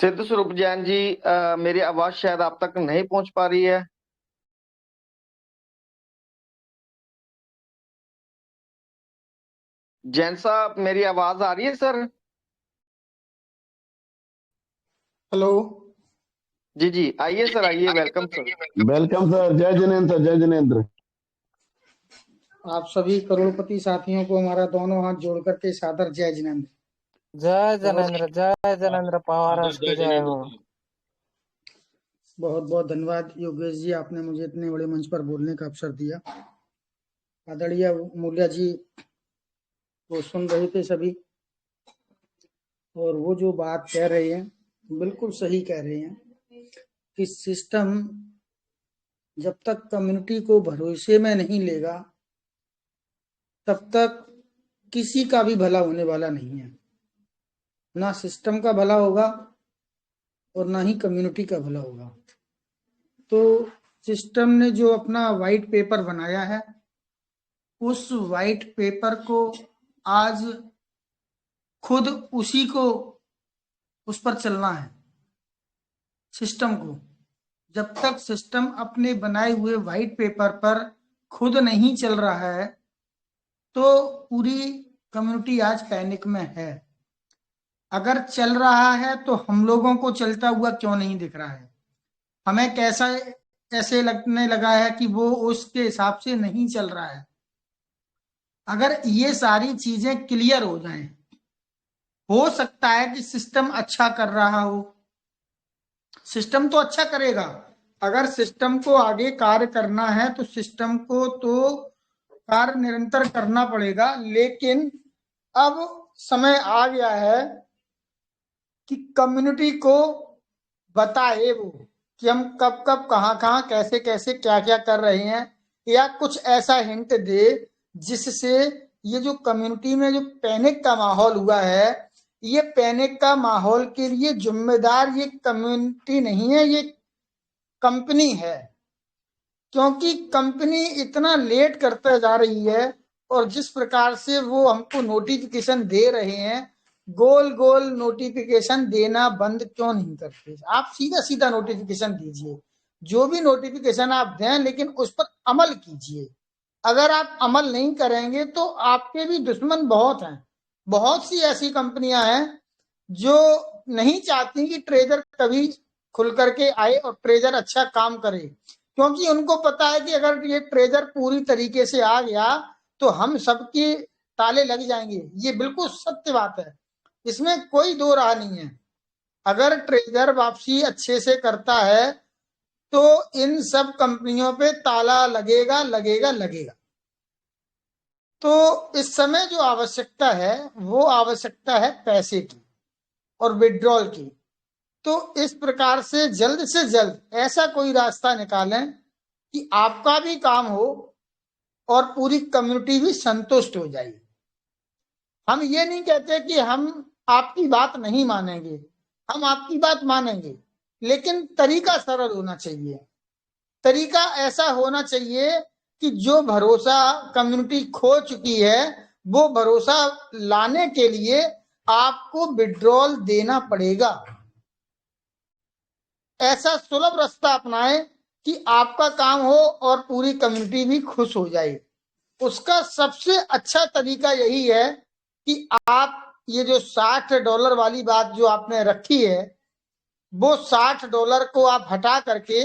सिद्ध स्वरूप जैन जी, मेरी आवाज शायद आप तक नहीं पहुंच पा रही है। जैन साहब, मेरी आवाज आ रही है सर? हेलो। जी जी, आइए सर, आइए, वेलकम सर। Welcome sir. जय जिनेन्द्र सर, जय जिनेन्द्र। आप सभी करोड़पति साथियों को हमारा दोनों हाथ जोड़ करके सादर जय जिनेन्द्र। जय बहुत जनेन्द्र पवार की जय हो। बहुत बहुत धन्यवाद योगेश जी, आपने मुझे इतने बड़े मंच पर बोलने का अवसर दिया। आदरणीय मूल्य जी वो सुन रहे थे सभी, और वो जो बात कह रहे हैं बिल्कुल सही कह रहे हैं कि सिस्टम जब तक कम्युनिटी को भरोसे में नहीं लेगा तब तक किसी का भी भला होने वाला नहीं है। ना सिस्टम का भला होगा और ना ही कम्युनिटी का भला होगा। तो सिस्टम ने जो अपना वाइट पेपर बनाया है, उस वाइट पेपर को आज खुद उसी को उस पर चलना है। सिस्टम को जब तक सिस्टम अपने बनाए हुए वाइट पेपर पर खुद नहीं चल रहा है तो पूरी कम्युनिटी आज पैनिक में है। अगर चल रहा है तो हम लोगों को चलता हुआ क्यों नहीं दिख रहा है? हमें कैसा ऐसे लगने लगा है कि वो उसके हिसाब से नहीं चल रहा है। अगर ये सारी चीजें क्लियर हो जाएं, हो सकता है कि सिस्टम अच्छा कर रहा हो। सिस्टम तो अच्छा करेगा। अगर सिस्टम को आगे कार्य करना है तो सिस्टम को तो कार्य निरंतर करना पड़ेगा, लेकिन अब समय आ गया है कि कम्युनिटी को बताए वो कि हम कब कब कहाँ कहाँ कैसे कैसे क्या क्या कर रहे हैं, या कुछ ऐसा हिंट दे जिससे ये जो कम्युनिटी में जो पैनिक का माहौल हुआ है, ये पैनिक का माहौल के लिए जिम्मेदार ये कम्युनिटी नहीं है, ये कंपनी है। क्योंकि कंपनी इतना लेट करते जा रही है और जिस प्रकार से वो हमको नोटिफिकेशन दे रहे हैं, गोल गोल नोटिफिकेशन देना बंद क्यों नहीं करते? आप सीधा सीधा नोटिफिकेशन दीजिए, जो भी नोटिफिकेशन आप दें, लेकिन उस पर अमल कीजिए। अगर आप अमल नहीं करेंगे तो आपके भी दुश्मन बहुत हैं। बहुत सी ऐसी कंपनियां हैं जो नहीं चाहती कि ट्रेजर कभी खुल करके आए और ट्रेजर अच्छा काम करे, क्योंकि उनको पता है कि अगर ये ट्रेजर पूरी तरीके से आ गया तो हम सबके ताले लग जाएंगे। ये बिल्कुल सत्य बात है, इसमें कोई दो राह नहीं है। अगर ट्रेजर वापसी अच्छे से करता है तो इन सब कंपनियों पे ताला लगेगा लगेगा लगेगा। तो इस समय जो आवश्यकता है वो आवश्यकता है पैसे की और विड्रॉल की। तो इस प्रकार से जल्द ऐसा कोई रास्ता निकालें कि आपका भी काम हो और पूरी कम्युनिटी भी संतुष्ट हो जाए। हम ये नहीं कहते कि हम आपकी बात नहीं मानेंगे, हम आपकी बात मानेंगे, लेकिन तरीका सरल होना चाहिए। तरीका ऐसा होना चाहिए कि जो भरोसा कम्युनिटी खो चुकी है वो भरोसा लाने के लिए आपको विड्रॉल देना पड़ेगा। ऐसा सुलभ रास्ता अपनाएं कि आपका काम हो और पूरी कम्युनिटी भी खुश हो जाए। उसका सबसे अच्छा तरीका यही है कि आप ये जो $60 वाली बात जो आपने रखी है, वो $60 को आप हटा करके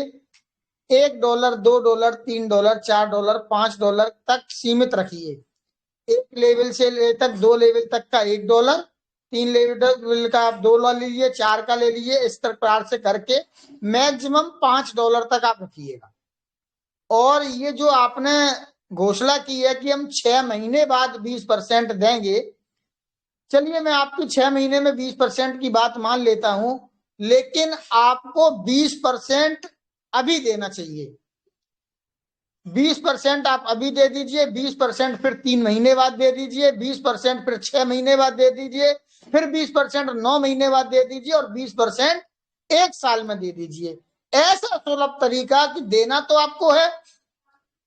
$1, $2, $3, $4, $5 तक सीमित रखिए। एक लेवल से ले तक 2 लेवल तक का $1, 3 लेवल का आप 2 ले लीजिए, 4 का ले लीजिए। इस प्रकार से करके मैक्सिमम $5 तक आप रखिएगा। और ये जो आपने घोषणा की है कि हम 6 महीने बाद 20% देंगे, चलिए मैं आपकी 6 महीने में 20% की बात मान लेता हूं, लेकिन आपको 20% अभी देना चाहिए। 20% आप अभी दे दीजिए, 20% फिर 3 महीने बाद दे दीजिए, 20% फिर 6 महीने बाद दे दीजिए, फिर 20% 9 महीने बाद दे दीजिए, और 20% 1 साल में दे दीजिए। ऐसा सुलभ तरीका कि देना तो आपको है,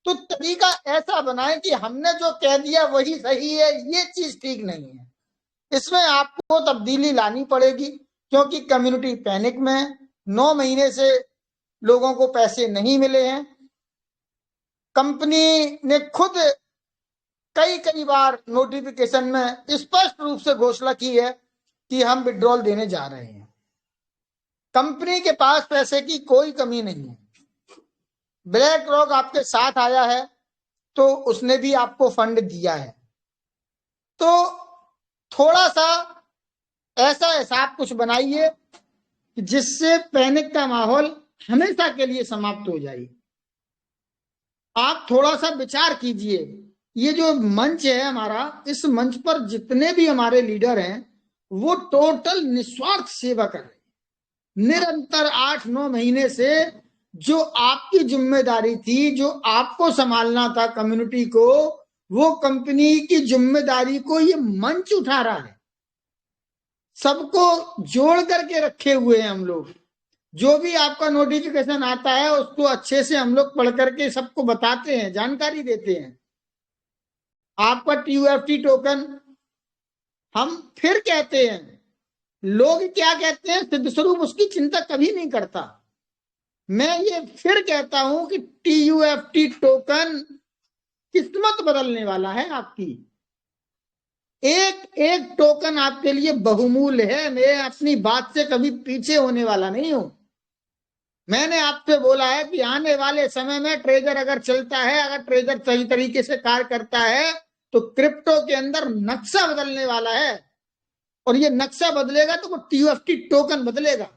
तो तरीका ऐसा बनाए कि हमने जो कह दिया वही सही है, ये चीज ठीक नहीं है। इसमें आपको तब्दीली लानी पड़ेगी। क्योंकि कम्युनिटी पैनिक में है। 9 महीने से लोगों को पैसे नहीं मिले हैं। कंपनी ने खुद कई बार नोटिफिकेशन में स्पष्ट रूप से घोषणा की है कि हम विड्रॉल देने जा रहे हैं। कंपनी के पास पैसे की कोई कमी नहीं है। ब्लैक रॉक आपके साथ आया है तो उसने भी आपको फंड दिया है। तो थोड़ा सा ऐसा हिसाब कुछ बनाइए जिससे पैनिक का माहौल हमेशा के लिए समाप्त हो जाए। आप थोड़ा सा विचार कीजिए। ये जो मंच है हमारा, इस मंच पर जितने भी हमारे लीडर हैं वो टोटल निस्वार्थ सेवा कर रहे हैं। निरंतर 8-9 महीने से जो आपकी जिम्मेदारी थी, जो आपको संभालना था कम्युनिटी को, वो कंपनी की जिम्मेदारी को ये मंच उठा रहा है। सबको जोड़ करके रखे हुए हैं हम लोग। जो भी आपका नोटिफिकेशन आता है उसको अच्छे से हम लोग पढ़ करके सबको बताते हैं, जानकारी देते हैं। आपका TUFT टोकन हम फिर कहते हैं, लोग क्या कहते हैं, सिद्ध स्वरूप उसकी चिंता कभी नहीं करता। मैं ये फिर कहता हूं कि TUFT टोकन किस्मत बदलने वाला है आपकी। एक एक टोकन आपके लिए बहुमूल्य है। मैं अपनी बात से कभी पीछे होने वाला नहीं हूं। मैंने आपसे बोला है कि आने वाले समय में ट्रेजर अगर चलता है, अगर ट्रेजर सही तरीके से कार्य करता है तो क्रिप्टो के अंदर नक्शा बदलने वाला है। और ये नक्शा बदलेगा तो वो TUFT टोकन बदलेगा।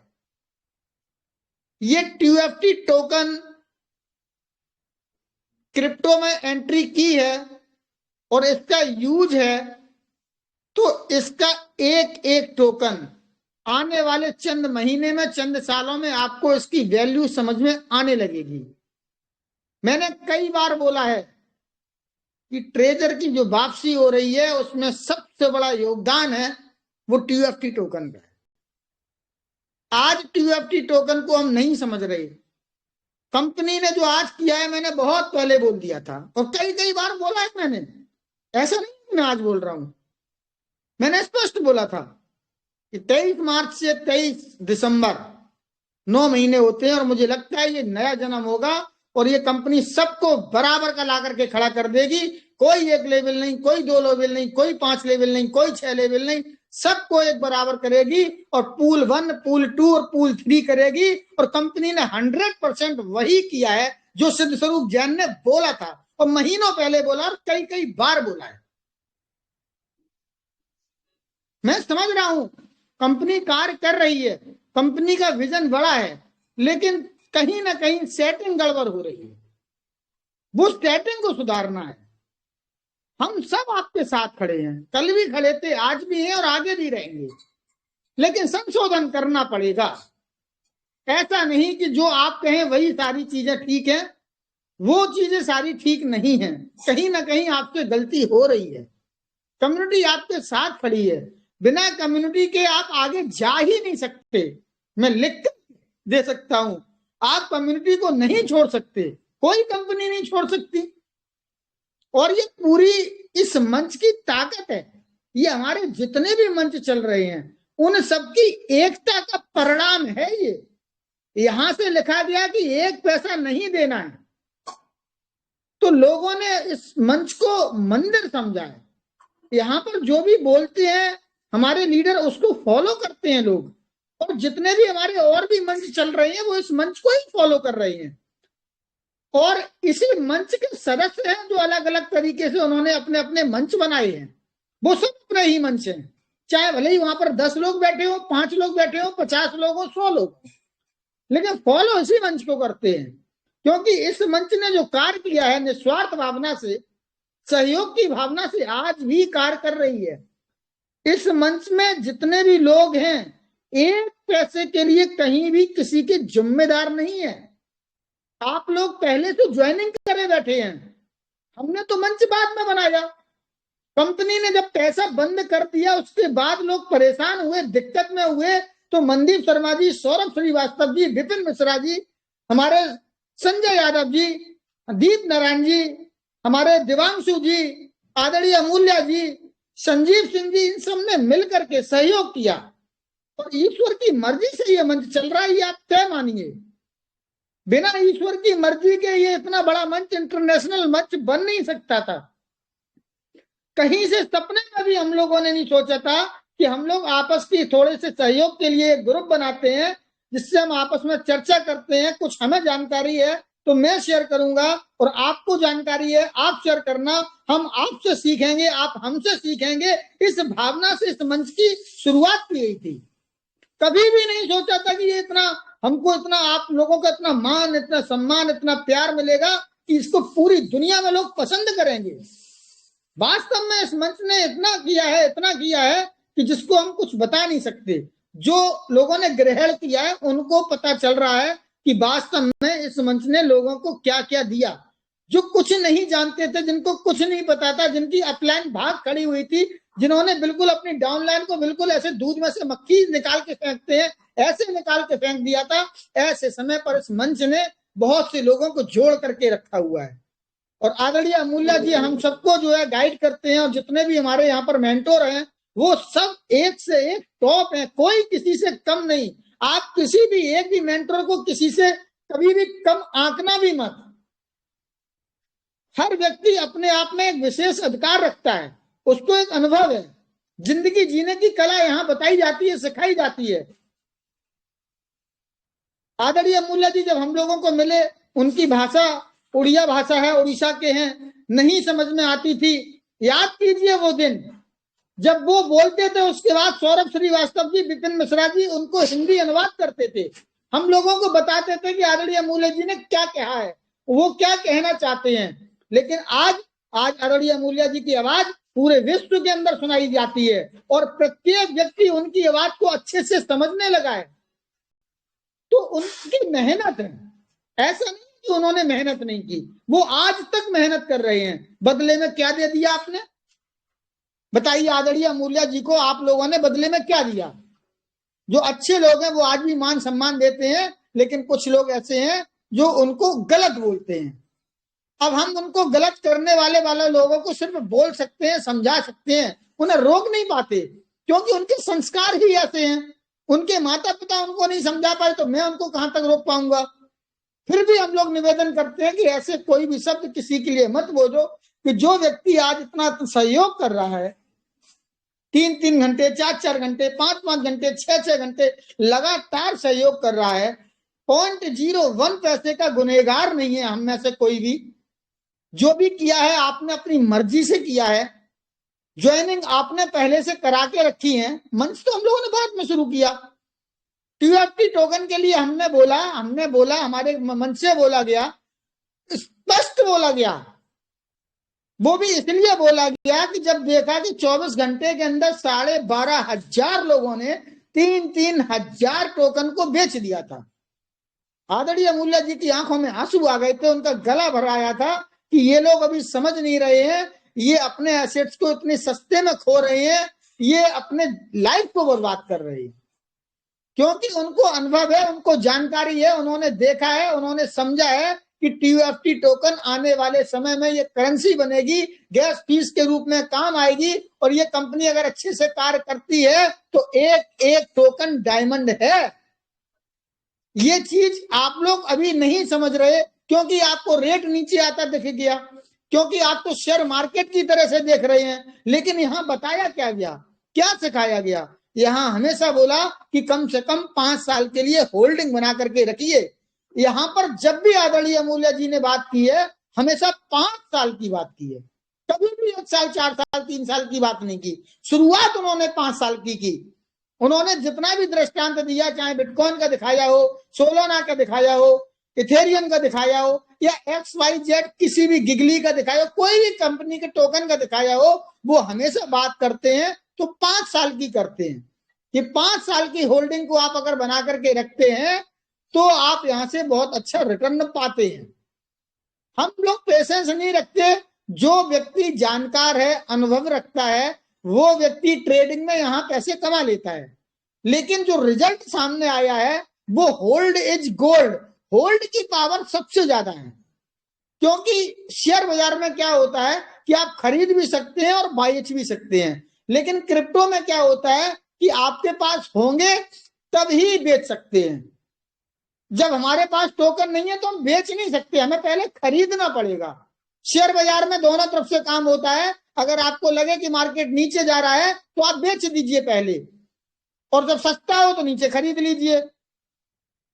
ये TUFT टोकन क्रिप्टो में एंट्री की है और इसका यूज है, तो इसका एक एक टोकन आने वाले चंद महीने में, चंद सालों में आपको इसकी वैल्यू समझ में आने लगेगी। मैंने कई बार बोला है कि ट्रेजर की जो वापसी हो रही है उसमें सबसे बड़ा योगदान है वो TUFT टोकन का है। आज TUFT टोकन को हम नहीं समझ रहे। कंपनी ने जो आज किया है, मैंने बहुत पहले बोल दिया था और कई बार बोला है मैंने, ऐसा नहीं मैं आज बोल रहा हूं। मैंने स्पष्ट बोला था कि 23 मार्च से 23 दिसंबर 9 महीने होते हैं और मुझे लगता है ये नया जन्म होगा और ये कंपनी सबको बराबर का ला करके खड़ा कर देगी। कोई एक लेवल नहीं, कोई 2 लेवल नहीं, कोई 5 लेवल नहीं, कोई 6 लेवल नहीं, सबको एक बराबर करेगी और पूल 1, पूल 2 और पूल 3 करेगी। और कंपनी ने 100% वही किया है जो सिद्ध स्वरूप जैन ने बोला था और महीनों पहले बोला और कई बार बोला है। मैं समझ रहा हूं कंपनी कार्य कर रही है, कंपनी का विजन बड़ा है, लेकिन कहीं ना कहीं सेटिंग गड़बड़ हो रही है। वो सेटिंग को सुधारना है। हम सब आपके साथ खड़े हैं, कल भी खड़े थे, आज भी हैं और आगे भी रहेंगे, लेकिन संशोधन करना पड़ेगा। ऐसा नहीं कि जो आप कहें वही सारी चीजें ठीक है, वो चीजें सारी ठीक नहीं है। कहीं ना कहीं आपसे गलती हो रही है। कम्युनिटी आपके साथ खड़ी है, बिना कम्युनिटी के आप आगे जा ही नहीं सकते। मैं लिख कर दे सकता हूं, आप कम्युनिटी को नहीं छोड़ सकते, कोई कंपनी नहीं छोड़ सकती। और ये पूरी इस मंच की ताकत है। ये हमारे जितने भी मंच चल रहे हैं उन सबकी एकता का परिणाम है। ये यहां से लिखा गया कि 1 पैसा नहीं देना है, तो लोगों ने इस मंच को मंदिर समझा है। यहाँ पर जो भी बोलते हैं हमारे लीडर उसको फॉलो करते हैं लोग, और जितने भी हमारे और भी मंच चल रहे हैं वो इस मंच को ही फॉलो कर रहे हैं। और इसी मंच के सदस्य हैं जो अलग अलग तरीके से उन्होंने अपने अपने मंच बनाए हैं। वो सब अपने ही मंच हैं, चाहे भले ही वहां पर 10 लोग बैठे हो, 5 लोग बैठे हो, 50 लोग हो, 100 लोग, लेकिन फॉलो इसी मंच को करते हैं। क्योंकि इस मंच ने जो कार्य किया है निस्वार्थ भावना से, सहयोग की भावना से आज भी कार्य कर रही है। इस मंच में जितने भी लोग हैं 1 पैसे के लिए कहीं भी किसी के जिम्मेदार नहीं है। आप लोग पहले से ज्वाइनिंग करे बैठे हैं, हमने तो मंच बाद में बनाया। कंपनी ने जब पैसा बंद कर दिया उसके बाद लोग परेशान हुए, दिक्कत में हुए, तो मनदीप शर्मा जी, सौरभ श्रीवास्तव जी, विपिन मिश्रा जी, हमारे संजय यादव जी, दीप नारायण जी, हमारे दिवांशु जी, आदरणीय अमूल्या जी, संजीव सिंह जी, इन सब ने मिलकर के सहयोग किया और ईश्वर की मर्जी से ये मंच चल रहा है, ये आप तय मानिए। बिना ईश्वर की मर्जी के ये इतना बड़ा मंच, इंटरनेशनल मंच बन नहीं सकता था। कहीं से सपने में भी हम लोगों ने नहीं सोचा था कि हम लोग आपस की थोड़े से सहयोग के लिए एक ग्रुप बनाते हैं, जिससे हम आपस में चर्चा करते हैं। कुछ हमें जानकारी है तो मैं शेयर करूंगा, और आपको जानकारी है आप शेयर करना। हम आपसे सीखेंगे, आप हमसे सीखेंगे। इस भावना से इस मंच की शुरुआत की गई थी। कभी भी नहीं सोचा था कि ये इतना, हमको इतना, आप लोगों का इतना मान, इतना सम्मान, इतना प्यार मिलेगा कि इसको पूरी दुनिया में लोग पसंद करेंगे। वास्तव में इस मंच ने इतना किया है कि जिसको हम कुछ बता नहीं सकते। जो लोगों ने ग्रहण किया है उनको पता चल रहा है कि वास्तव में इस मंच ने लोगों को क्या क्या दिया। जो कुछ नहीं जानते थे, जिनको कुछ नहीं पता था, जिनकी अपलाइन भाग खड़ी हुई थी, जिन्होंने बिल्कुल अपनी डाउनलाइन को बिल्कुल ऐसे दूध में से मक्खी निकाल के फेंकते हैं, ऐसे निकाल के फेंक दिया था। ऐसे समय पर इस मंच ने बहुत से लोगों को जोड़ करके रखा हुआ है। और आदरणीय अमूल्या जी हम सबको जो है गाइड करते हैं, और जितने भी हमारे यहाँ पर मेंटोर हैं वो सब एक से एक टॉप हैं, कोई किसी से कम नहीं। आप किसी भी एक भी मेंटोर को किसी से कभी भी कम आंकना भी मत। हर व्यक्ति अपने आप में एक विशेष अधिकार रखता है, उसको एक अनुभव है। जिंदगी जीने की कला यहाँ बताई जाती है, सिखाई जाती है। आदरणीय अमूल्या जी जब हम लोगों को मिले, उनकी भाषा उड़िया भाषा है, उड़ीसा के हैं, नहीं समझ में आती थी। याद कीजिए वो दिन जब वो बोलते थे, उसके बाद सौरभ श्रीवास्तव जी, विपिन मिश्रा जी उनको हिंदी अनुवाद करते थे, हम लोगों को बताते थे कि आदरणीय अमूल्य जी ने क्या कहा है, वो क्या कहना चाहते हैं। लेकिन आज आदरणीय अमूल्य जी की आवाज पूरे विश्व के अंदर सुनाई जाती है, और प्रत्येक व्यक्ति उनकी आवाज को अच्छे से समझने लगा है। तो उनकी मेहनत है, ऐसा नहीं कि उन्होंने मेहनत नहीं की, वो आज तक मेहनत कर रहे हैं। बदले में क्या दे दिया आपने, बताइए आदरणीय अमूल्या जी को आप लोगों ने बदले में क्या दिया। जो अच्छे लोग हैं वो आज भी मान सम्मान देते हैं, लेकिन कुछ लोग ऐसे हैं जो उनको गलत बोलते हैं। अब हम उनको गलत करने वाले लोगों को सिर्फ बोल सकते हैं, समझा सकते हैं, उन्हें रोक नहीं पाते, क्योंकि उनके संस्कार ही ऐसे हैं। उनके माता पिता उनको नहीं समझा पाए तो मैं उनको कहां तक रोक पाऊंगा। फिर भी हम लोग निवेदन करते हैं कि ऐसे कोई भी शब्द किसी के लिए मत बोलो, कि जो व्यक्ति आज इतना सहयोग कर रहा है, 3-3 घंटे, 4-4 घंटे, 5-5 घंटे, 6-6 घंटे लगातार सहयोग कर रहा है, 0.01 पैसे का गुनहगार नहीं है हम में से कोई भी। जो भी किया है आपने अपनी मर्जी से किया है, ज्वाइनिंग आपने पहले से करा के रखी है। मंच तो हम लोगों ने बाद में शुरू किया। TUFT टोकन के लिए हमने बोला, हमारे मंच से बोला गया, स्पष्ट बोला गया। वो भी इसलिए बोला गया कि जब देखा कि 24 घंटे के अंदर 12,500 लोगों ने 3-3 हजार टोकन को बेच दिया था। आदरणीय अमूल्या जी की आंखों में आंसू आ गए थे, उनका गला भर आया था कि ये लोग अभी समझ नहीं रहे हैं, ये अपने एसेट्स को इतने सस्ते में खो रहे हैं, ये अपने लाइफ को बर्बाद कर रहे हैं। क्योंकि उनको अनुभव है, उनको जानकारी है, उन्होंने देखा है, उन्होंने समझा है कि TUFT टोकन आने वाले समय में ये करेंसी बनेगी, गैस फीस के रूप में काम आएगी, और ये कंपनी अगर अच्छे से कार्य करती है तो एक एक टोकन डायमंड है। ये चीज आप लोग अभी नहीं समझ रहे, क्योंकि आपको रेट नीचे आता दिख गया, क्योंकि आप तो शेयर मार्केट की तरह से देख रहे हैं। लेकिन यहाँ बताया क्या गया, क्या सिखाया गया, यहाँ हमेशा बोला कि कम से कम 5 साल के लिए होल्डिंग बना करके रखिए। यहाँ पर जब भी आदरणीय अमूल्या जी ने बात की है, हमेशा 5 साल की बात की है, कभी भी 1 साल, 4 साल, 3 साल की बात नहीं की। शुरुआत उन्होंने 5 साल की। उन्होंने जितना भी दृष्टांत दिया, चाहे बिटकॉइन का दिखाया हो, सोलाना का दिखाया हो, इथेरियम का दिखाया हो, या XYZ किसी भी गिगली का दिखाया हो, कोई भी कंपनी के टोकन का दिखाया हो, वो हमेशा बात करते हैं तो 5 साल की करते हैं। कि 5 साल की होल्डिंग को आप अगर बना करके रखते हैं तो आप यहां से बहुत अच्छा रिटर्न पाते हैं। हम लोग पेशेंस नहीं रखते। जो व्यक्ति जानकार है, अनुभव रखता है, वो व्यक्ति ट्रेडिंग में यहां पैसे कमा लेता है। लेकिन जो रिजल्ट सामने आया है वो होल्ड इज गोल्ड, होल्ड की पावर सबसे ज्यादा है। क्योंकि शेयर बाजार में क्या होता है कि आप खरीद भी सकते हैं और बेच भी सकते हैं, लेकिन क्रिप्टो में क्या होता है कि आपके पास होंगे तब ही बेच सकते हैं। जब हमारे पास टोकन नहीं है तो हम बेच नहीं सकते, हमें पहले खरीदना पड़ेगा। शेयर बाजार में दोनों तरफ से काम होता है। अगर आपको लगे कि मार्केट नीचे जा रहा है तो आप बेच दीजिए पहले, और जब सस्ता हो तो नीचे खरीद लीजिए,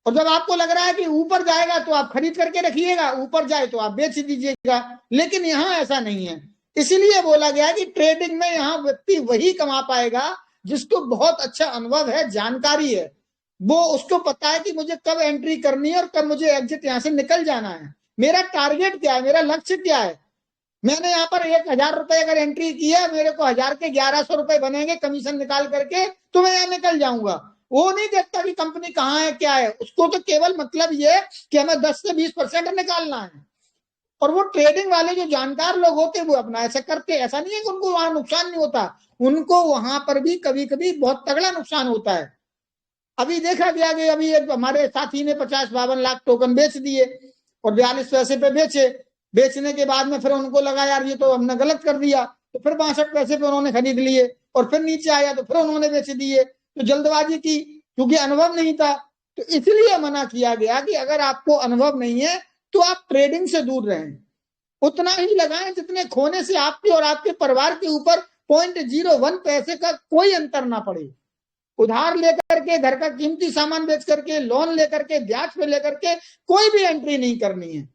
और जब आपको लग रहा है कि ऊपर जाएगा तो आप खरीद करके रखिएगा, ऊपर जाए तो आप बेच दीजिएगा। लेकिन यहाँ ऐसा नहीं है, इसीलिए बोला गया कि ट्रेडिंग में यहाँ व्यक्ति वही कमा पाएगा जिसको बहुत अच्छा अनुभव है, जानकारी है, वो उसको पता है कि मुझे कब एंट्री करनी है और कब मुझे एग्जिट यहाँ से निकल जाना है, मेरा टारगेट क्या है, मेरा लक्ष्य क्या है। मैंने यहाँ पर 1,000 रुपए अगर एंट्री किया, मेरे को 1000 के 1100 रुपए बनेंगे कमीशन निकाल करके, तो मैं यहाँ निकल जाऊंगा। वो नहीं देखता कि कंपनी कहाँ है क्या है, उसको तो केवल मतलब ये कि हमें 10 से 20% निकालना है। और वो ट्रेडिंग वाले जो जानकार लोग होते हैं वो अपना ऐसा करते, ऐसा नहीं है कि उनको वहां नुकसान नहीं होता, उनको वहां पर भी कभी कभी बहुत तगड़ा नुकसान होता है। अभी देखा गया कि अभी एक हमारे साथी ने 50-52 लाख टोकन बेच दिए और 42 पैसे पे बेचे। बेचने के बाद में फिर उनको लगा यार ये तो हमने गलत कर दिया, तो फिर 62 पैसे पे उन्होंने खरीद लिए, और फिर नीचे आया तो फिर उन्होंने बेच दिए। तो जल्दबाजी की, क्योंकि अनुभव नहीं था। तो इसलिए मना किया गया कि अगर आपको अनुभव नहीं है तो आप ट्रेडिंग से दूर रहें, उतना ही लगाएं जितने खोने से आपके और आपके परिवार के ऊपर 0.01 पैसे का कोई अंतर ना पड़े। उधार लेकर के, घर का कीमती सामान बेच करके, लोन लेकर के, ब्याज पे लेकर के कोई भी एंट्री नहीं करनी है।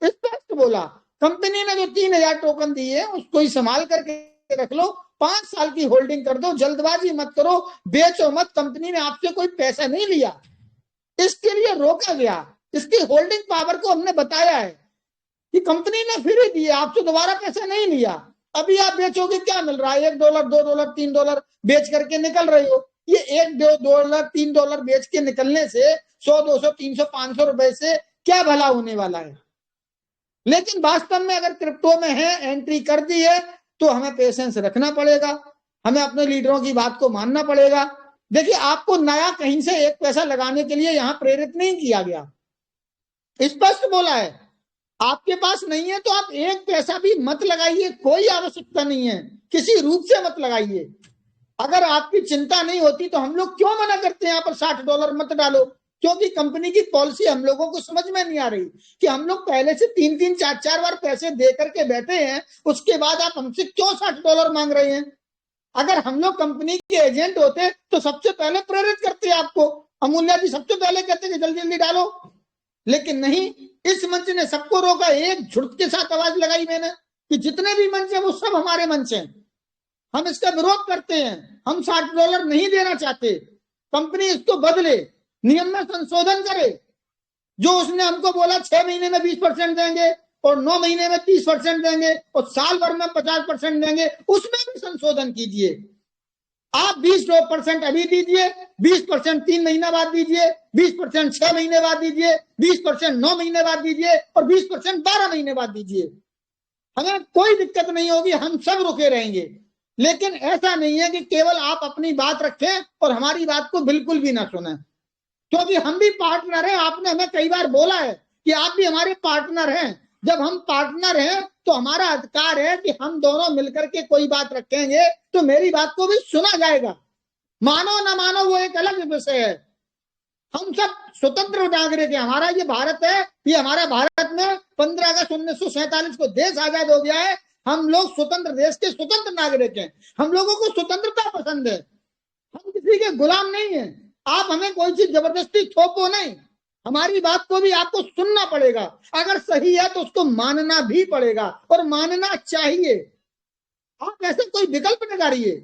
स्पष्ट बोला। कंपनी ने जो 3000 टोकन दिए उसको ही संभाल करके रख लो, 5 साल की होल्डिंग कर दो, जल्दबाजी मत करो, बेचो मत। कंपनी ने आपसे कोई पैसा नहीं लिया, इसके लिए रोका गया। इसकी होल्डिंग पावर को हमने बताया है कि कंपनी ने फिर ही दिए, आपसे दोबारा पैसा नहीं लिया। अभी आप बेचोगे, क्या मिल रहा है? $1, $2, $3 बेच करके निकल रहे हो। ये $1, $2, $3 बेच के निकलने से 100, 200, 300, 500 रुपए से क्या भला होने वाला है। लेकिन वास्तव में अगर क्रिप्टो में है, एंट्री कर दी है, तो हमें पेशेंस रखना पड़ेगा, हमें अपने लीडरों की बात को मानना पड़ेगा। देखिए, आपको नया कहीं से 1 पैसा लगाने के लिए यहां प्रेरित नहीं किया गया, स्पष्ट बोला है। आपके पास नहीं है तो आप 1 पैसा भी मत लगाइए, कोई आवश्यकता नहीं है, किसी रूप से मत लगाइए। अगर आपकी चिंता नहीं होती तो हम लोग क्यों मना करते हैं यहाँ पर $60 मत डालो? क्योंकि कंपनी की पॉलिसी हम लोगों को समझ में नहीं आ रही कि हम लोग पहले से 3-3, 4-4 बार पैसे दे करके बैठे हैं, उसके बाद आप हमसे क्यों $60 मांग रहे हैं? अगर हम लोग कंपनी के एजेंट होते तो सबसे पहले प्रेरित करते आपको, अमूल्या जी सबसे पहले कहते कि जल्दी जल्दी डालो। लेकिन नहीं, इस मंच ने सबको रोका। एक झुट के साथ आवाज लगाई मैंने कि जितने भी मंच है वो सब हमारे मंच हैं, हम इसका विरोध करते हैं, हम $60 नहीं देना चाहते। कंपनी इसको बदले, नियम में संशोधन करे। जो उसने हमको बोला 6 महीने में 20% देंगे और 9 महीने में 30% देंगे और साल भर में 50% देंगे, उसमें भी संशोधन कीजिए। आप 20% अभी दीजिए, 20% 3 महीना बाद दीजिए, 20% 6 महीने बाद दीजिए, 20% 9 महीने बाद दीजिए और 20% 12 महीने बाद दीजिए। हमें कोई दिक्कत नहीं होगी, हम सब रुके रहेंगे। लेकिन ऐसा नहीं है कि केवल आप अपनी बात रखें और हमारी बात को बिल्कुल भी ना सुने, क्योंकि हम भी पार्टनर हैं। आपने हमें कई बार बोला है कि आप भी हमारे पार्टनर हैं। जब हम पार्टनर हैं तो हमारा अधिकार है कि हम दोनों मिलकर के कोई बात रखेंगे तो मेरी बात को भी सुना जाएगा। मानो ना मानो वो एक अलग विषय है। हम सब स्वतंत्र नागरिक हैं, हमारा ये भारत है, ये हमारा भारत में 15 अगस्त 1947 को देश आजाद हो गया है। हम लोग स्वतंत्र देश के स्वतंत्र नागरिक हैं, हम लोगों को स्वतंत्रता पसंद है, हम किसी के गुलाम नहीं है। आप हमें कोई चीज जबरदस्ती थोपो नहीं, हमारी बात को भी आपको सुनना पड़ेगा। अगर सही है तो उसको मानना भी पड़ेगा और मानना चाहिए। आप ऐसे कोई विकल्प निकालिए।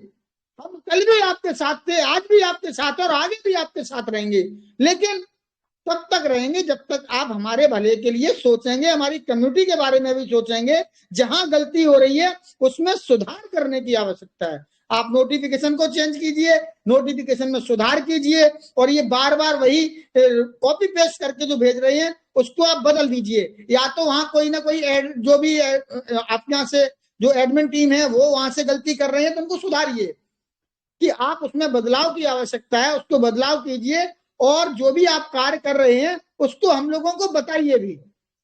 हम कल भी आपके साथ थे, आज भी आपके साथ और आगे भी आपके साथ रहेंगे, लेकिन तब तक रहेंगे जब तक आप हमारे भले के लिए सोचेंगे, हमारी कम्युनिटी के बारे में भी सोचेंगे। जहां गलती हो रही है उसमें सुधार करने की आवश्यकता है। आप नोटिफिकेशन को चेंज कीजिए, नोटिफिकेशन में सुधार कीजिए, और ये बार बार वही कॉपी पेस्ट करके जो भेज रहे हैं उसको आप बदल दीजिए। या तो वहां कोई ना कोई जो भी आपके यहाँ से जो एडमिन टीम है वो वहां से गलती कर रहे हैं तो उनको सुधारिए। कि आप उसमें बदलाव की आवश्यकता है, उसको बदलाव कीजिए, और जो भी आप कार्य कर रहे हैं उसको हम लोगों को बताइए भी।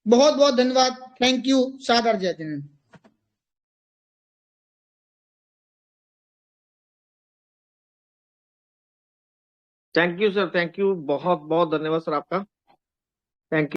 बहुत बहुत धन्यवाद। Thank you. सादर जय Jinendra. Thank you sir, thank you, बहुत बहुत धन्यवाद सर आपका। Thank you.